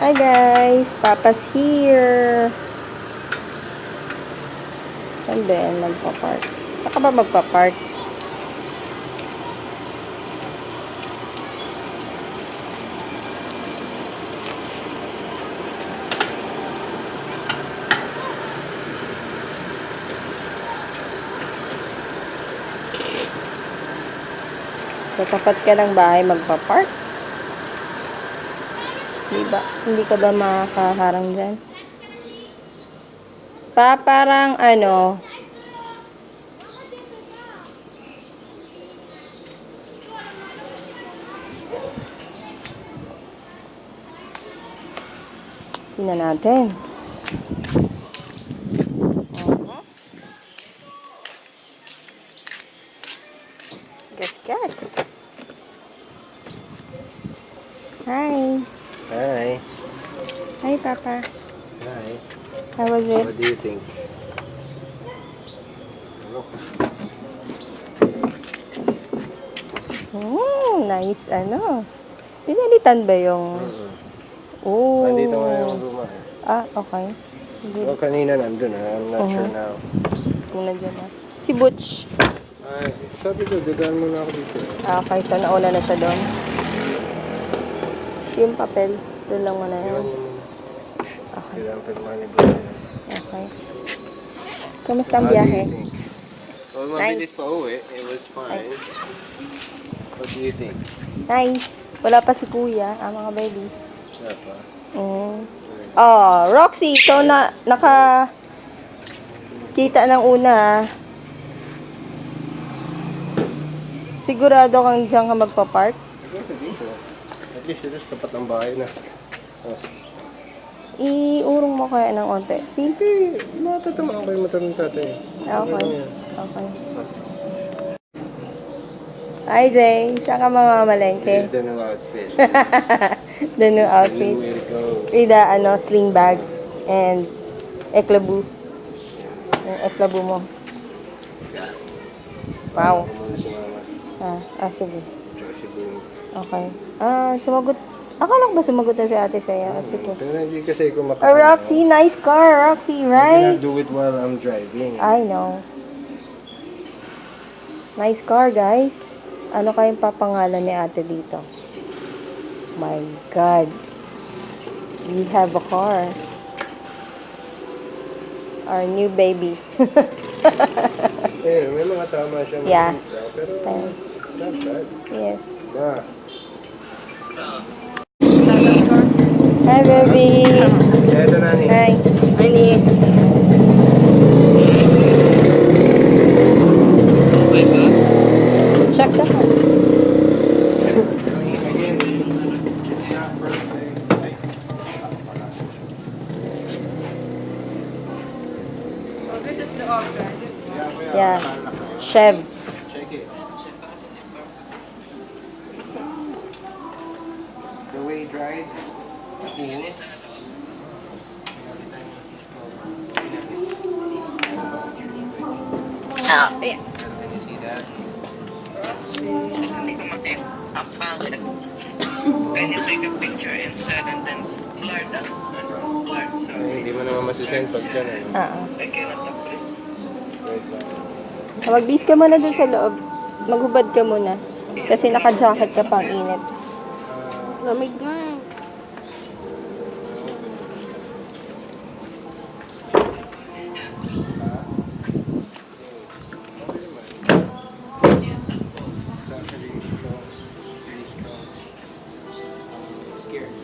Hi guys, Papa's here. Saan ba yan magpa-park? Saka ba magpa-park? Sa tapat ka ng bahay magpa-park? Diba? Hindi ka ba makaharang dyan? Parang ano, tingnan natin. Gas. Hi. Hi. Hi, Papa. Hi. How was it? What do you think? Nice ano. Pinalitan ba yung... Oh. Nandito nga yung luma eh. Ah, okay. Good. Well, kanina nandun I'm not sure now. Kung nandiyan na. Si Butch. Ay, sabi ko, dadaan muna ako dito. Ah, okay. So, nauna na siya doon. Yung papel. Doon lang muna yun. Iwan mo muna. Okay. Kailangan pag-manibig na. Okay. Kamusta ang biyahe? What do you think? Well, mabilis pa uwi. It was fine. What do you think? Nice. Wala pa si Kuya, mga babies. Wala pa. Oh, Roxy, ikaw na kita ng una. Sigurado kang diyan ka magpa-park? Siguro sa dito. At least ito tapat ng bahay na. Oh. Iurong mo kaya ng onte. Hindi. Matatamaan ko yung motor ng tatay. Okay. Okay. Hi, Jay. Saan ka mamamalengke? This is the new outfit. The new outfit. Where to go. With the sling bag and eklabu. Yung eklabu mo. Wow. Sige. Okay. Sumagot. Akala ko ba sumagot na si ate sa'yo? Sige. Pero hindi kasi ko Roxy, nice car. Roxy, right? I cannot do it while I'm driving. I know. Nice car, guys. Ano kayong papangalan ni ate dito? My God. We have a car. Our new baby. May mga tama siya. Yeah. Pero, not bad. Yes. Ma. Hi, baby. Ito na ni. Hi. Hi, Ni. Check the phone. So this is the Optra. Yeah. Chev. Check it. The way it rides, linis. Yeah. Can you see that? Can you take a picture inside and then blur that? Blur, so Hindi mo naman masisend pag dyan. I cannot upload. Wait lang. Mag-bis ka muna dun sa loob. Maghubad ka muna. Kasi naka-jacket ka pang init. Lamig nga. It's actually strong. Really strong. Scared.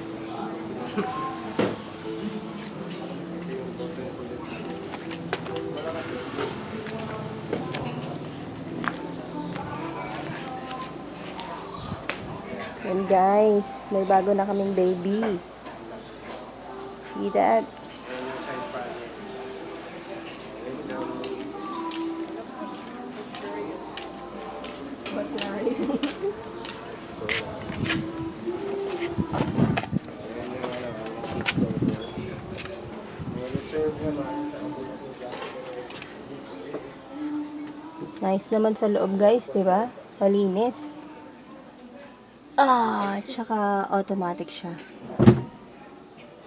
Yan guys, may bago na kaming baby. See that? Nice naman sa loob guys, di ba? Malinis. Tsaka automatic siya.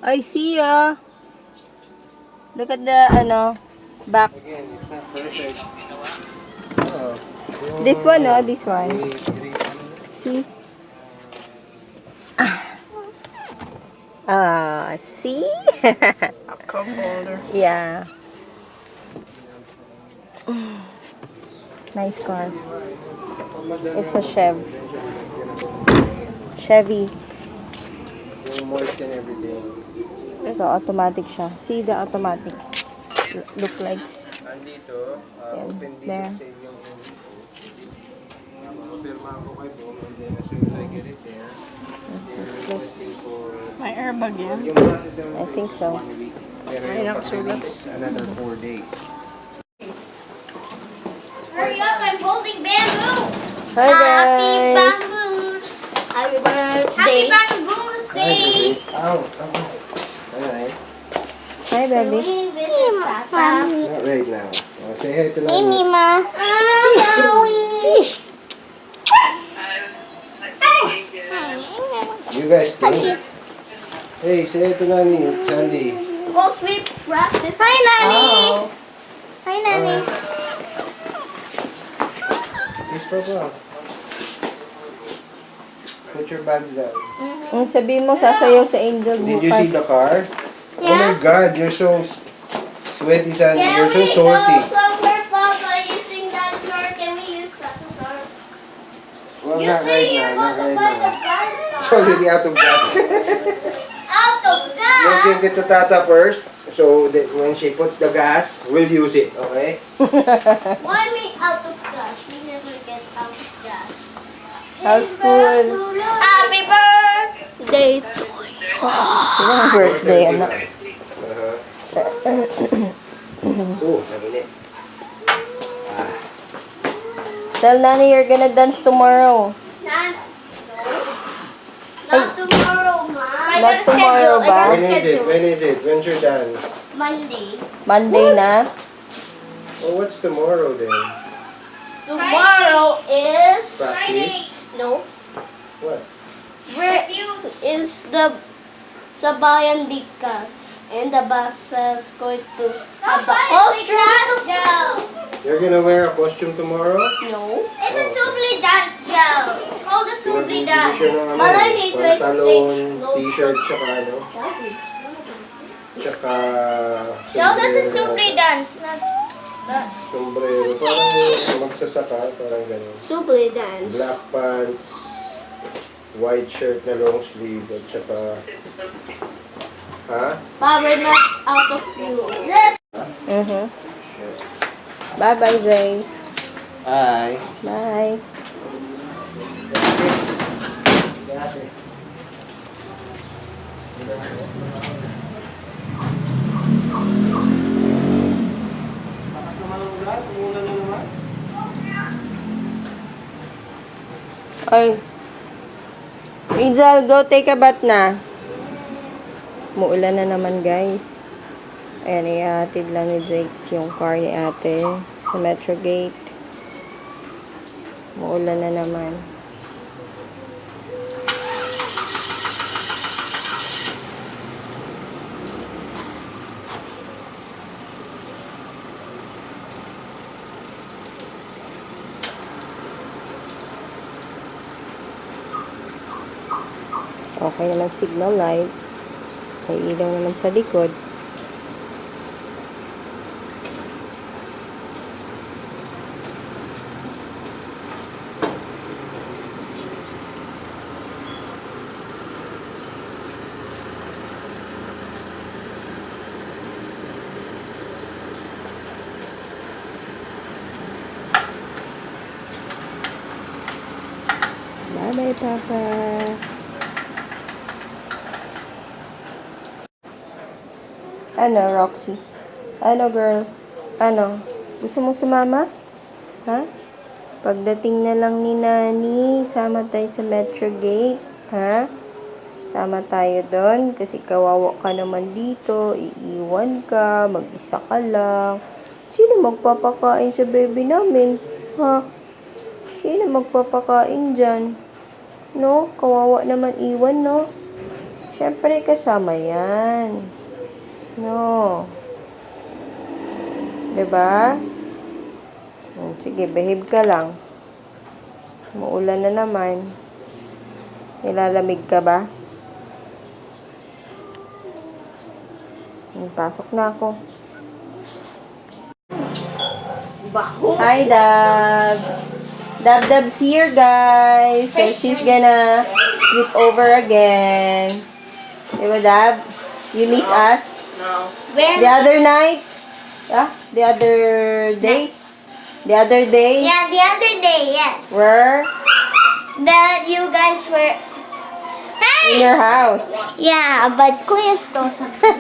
I see ya. Look at the, back. Again, it's not perfect. Oh. This one, oh, this one. See? See? A cup holder. Yeah. Nice car. It's a Chevy. Yung moist and everything. So, automatic siya. See the automatic. Look like. Andito, Yan, open there. dito save yung mapapirma ako kay Boom and then as soon as I get it there, Let's close. for May airbag yan. yung process naman I think so. 1 week. Pero Ay, yung nakasulat pag-release, another 4 days. Hurry up, I'm holding bamboo. Hi, Happy guys. bamboos. Happy birthday. Happy bamboos day. Ow, alright. Hi, baby. We visit Papa. Not right now. Say hi to Hey, Lani. Mima. You guys too. Hey, say hi to Lani, Sandy. Go sweep, wrap this. Hi, Nanny. Oh. Hi, Nanny. Yes, Papa. Put your bags down. Ang sabihin mo, sasayaw sa Angel Did you see bukas. the car? Oh my God, you're so sweaty, Sandy. Can You're so we salty. go somewhere, Papa, using that car? Can we use that car? Well, You not say right you're now. Not going to right buy the now. car. It's already out of gas. Out of We'll give gas. it to Tata first, so that when she puts the gas, we'll use it. Okay? Why me out of gas? We never get out of gas. How's school? Happy birthday to you. Ilang birthday, anak? Oh, naginit. Tell Nani you're gonna dance tomorrow. Nan, not tomorrow, Ma. Not tomorrow ba? When is it? When is it? When's your dance? Monday. Monday na? Oh, what's tomorrow then? Tomorrow is Practice? no. What? Where is the Sabayan Bigkas? And the bus is going to have the costume. You're gonna wear a costume tomorrow? No. It's a Subli dance gel. It's called a Subli dance. Siya ng But I need to pantalon, explain. t-shirt, tsaka ano? Tsaka... Gel, that's a sombrero. Subli dance. Not Sombrero. Parang magsasaka, parang ganun. Subli dance. Black pants, white shirt na long sleeve, at tsaka... Ha? But we're not out of fuel. Mhm. Bye-bye, Zay. Hi. Bye. Lakas naman ang ulan, umulan na naman. Ay. Angel, go take a bath na. Muulan na naman, guys. Ayan, ihatid lang ni Jakes yung car ni ate sa Metro Gate. Muulan na naman. Okay naman signal light. May ilaw naman sa likod. Bye-bye, Papa. Ano, Roxy? Ano, girl? Ano? Gusto mo sumama? Ha? Pagdating na lang ni Nani, sama tayo sa Metro Gate. Ha? Sama tayo doon kasi kawawa ka naman dito. Iiwan ka, mag-isa ka lang. Sino magpapakain sa baby namin? Ha? Sino magpapakain dyan? No? Kawawa naman iwan, no? Siyempre, kasama yan. No. Diba? Sige, behave ka lang. Muulan na naman. Nilalamig ka ba? Pasok na ako. Hi, Dab. Dab's here, guys. So, she's gonna sleep over again. Diba, Dab? You miss us? No. Where? The other night? Yeah? The other day? The other day? Yeah, the other day, yes. Where? That you guys were... In Hey! your house. Yeah, but Kuya stole something.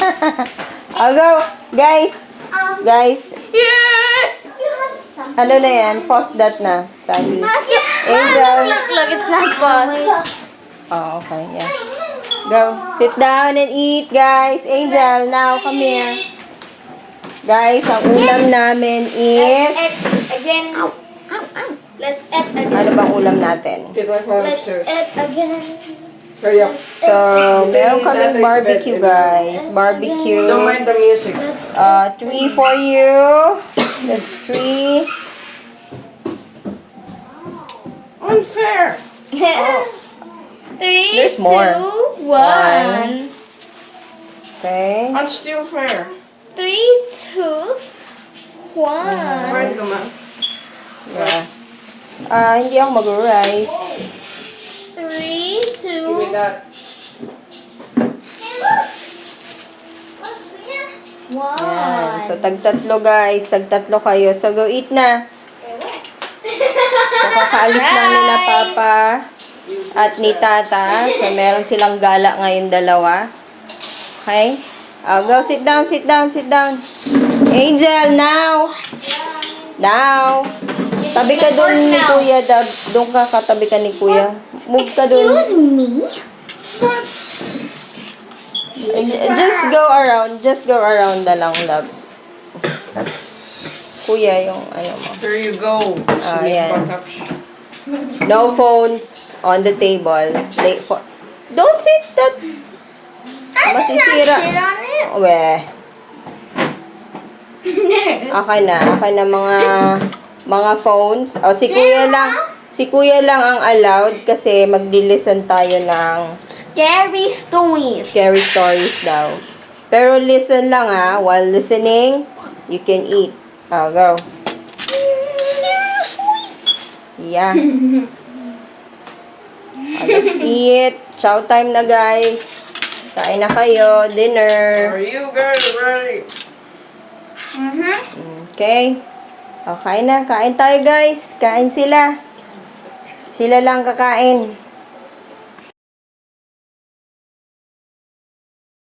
I'll go. Guys. Guys. Yeah! You have something. Ano na yan? Pause that na. Sabi. Angel. Look, it's not pause. Oh, okay. Yeah. Go. Sit down and eat, guys. Angel, now come here. Guys, ang ulam namin is... Again. Let's eat again. Ano bang ulam natin? Let's eat again. So, meron kaming barbecue, guys. Barbecue. Don't mind the music. 3 for you. That's 3. Unfair. 3, There's more. 2, 1. Okay. I'm still fair. 3, 2, 1. Right, come on. Yeah. Hindi ako mag-rice. 3, Give me 2, that. 1. Yan. So, tagtatlo, guys. Tagtatlo kayo. So, go eat na. So, kakaalis lang nila Papa at ni Tata. So, meron silang gala ngayon dalawa. Okay? Go, sit down, sit down, sit down. Angel, now! Now! Tabi ka doon ni Kuya, Dab. Doon ka, katabi ka ni Kuya. Move ka doon. Excuse me? Just go around. Just go around na lang, love. Kuya, yung ano mo. Here you go. Ayan. No phones on the table. Don't sit that. I did not Masisira. sit on it. Weh. Akin na mga phones. O, si Kuya lang. Si Kuya lang ang allowed kasi magdi-listen tayo ng Scary stories. scary stories daw. Pero listen lang while listening, you can eat. Go. Yeah. Let's eat. Chow time na, guys. Kain na kayo. Dinner. Are you guys ready? Okay. Kain na. Kain tayo, guys. Kain sila. Sila lang kakain.